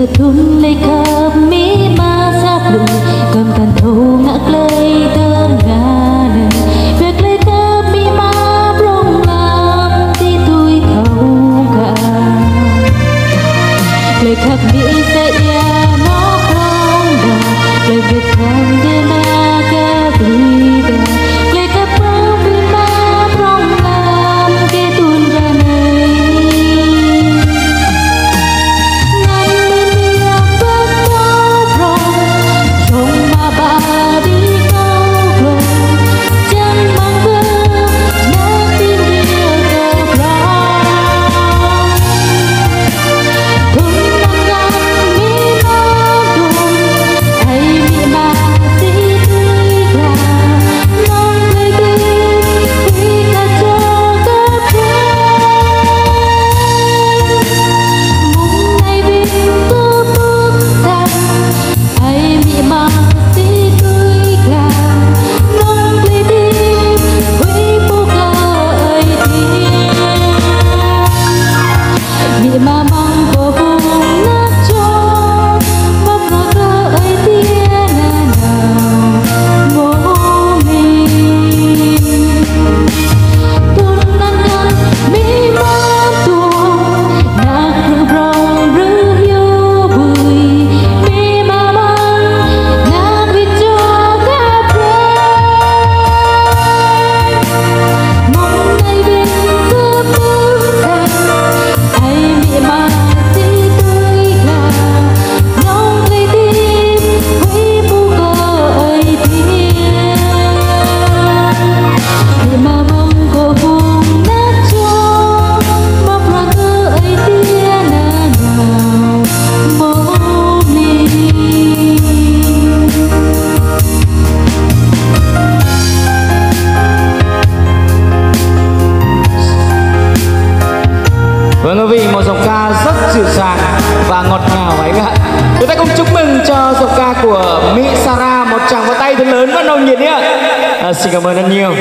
thun lấy khắp mỹ ma sáp lụi cầm tàn thâu ngạc lấy đơn gà nè việc lấy khắp mỹ ma rong làm tí tôi thâu cả lấy khắp mỹ sẽ nó không đà lấy việc làm để na cả vui đà lấy khắp mỹ ma rong làm cái tuôn ra này Vâng quý vị, một giọng ca rất dịu dàng và ngọt ngào ấy ạ. Chúng ta cùng chúc mừng cho giọng ca của Mỹ Sarah, một tràng pháo tay thật lớn và nồng nhiệt nhé. Xin cảm ơn rất nhiều.